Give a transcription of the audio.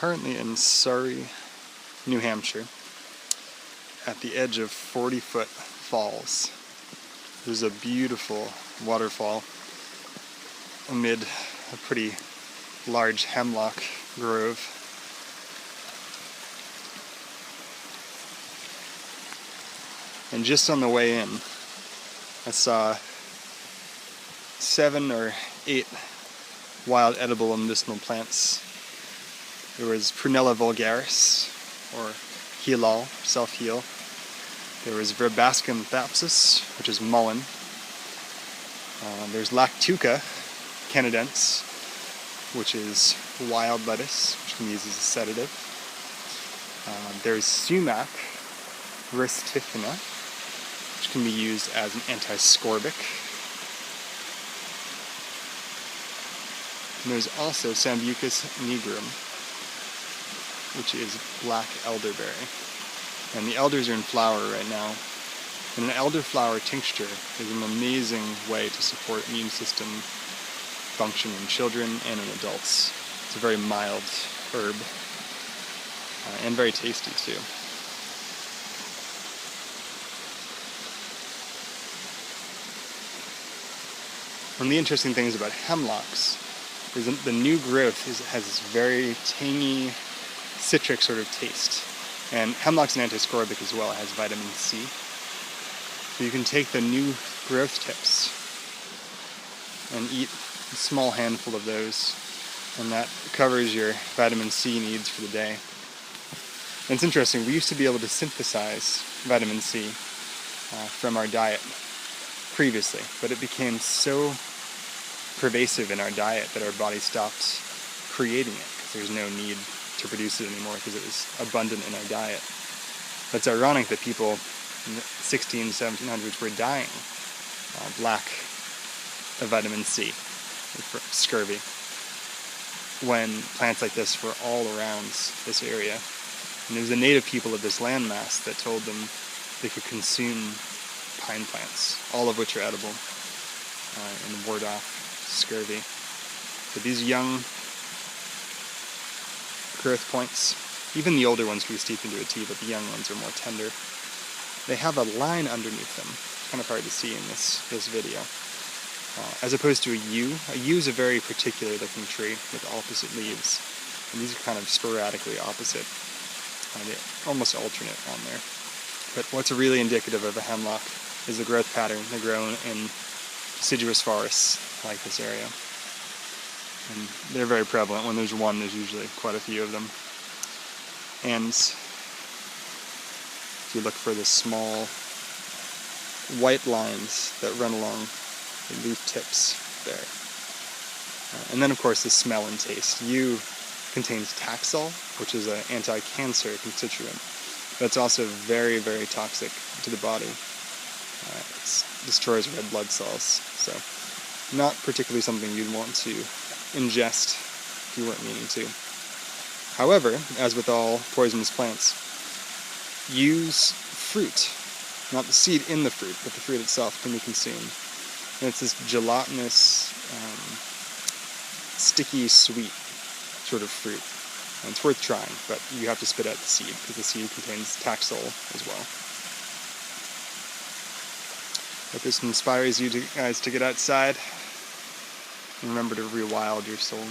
currently in Surrey, New Hampshire, at the edge of 40-foot falls. There's a beautiful waterfall amid a pretty large hemlock grove. And just on the way in, I saw 7 or 8 wild edible and medicinal plants. There was Prunella vulgaris, or heal-all, self-heal. There was Verbascum thapsus, which is mullein. There's Lactuca canadense, which is wild lettuce, which can be used as a sedative. There's sumac verstifera, which can be used as an antiscorbic. And there's also Sambucus nigrum, which is black elderberry. And the elders are in flower right now. And an elderflower tincture is an amazing way to support immune system function in children and in adults. It's a very mild herb, and very tasty too. One of the interesting things about hemlocks is that the new growth has this very tangy, citric sort of taste. And hemlock's an antiscorbic as well. It has vitamin C. So you can take the new growth tips and eat a small handful of those, and that covers your vitamin C needs for the day. And it's interesting, we used to be able to synthesize vitamin C from our diet previously, but it became so pervasive in our diet that our body stopped creating it because there's no need to produce it anymore because it was abundant in our diet. But it's ironic that people in the 1700s were dying lack of vitamin C, scurvy, when plants like this were all around this area. And it was the native people of this landmass that told them they could consume pine plants, all of which are edible, and ward off scurvy. But these young growth points, even the older ones can be steeped into a tea, but the young ones are more tender. They have a line underneath them. It's kind of hard to see in this video. As opposed to a yew. A yew is a very particular looking tree with opposite leaves. And these are kind of sporadically opposite. They're almost alternate on there. But what's really indicative of a hemlock is the growth pattern. They grow in deciduous forests like this area. And they're very prevalent. When there's one, there's usually quite a few of them. And if you look for the small white lines that run along the leaf tips there. And then of course the smell and taste. Yew contains Taxol, which is an anti-cancer constituent. That's also very, very toxic to the body. It destroys red blood cells. So not particularly something you'd want to ingest if you weren't meaning to. However, as with all poisonous plants, use fruit, not the seed in the fruit, but the fruit itself can be consumed. And it's this gelatinous, sticky, sweet sort of fruit. And it's worth trying, but you have to spit out the seed, because the seed contains Taxol as well. Hope this inspires you guys to get outside. And remember to rewild your soul.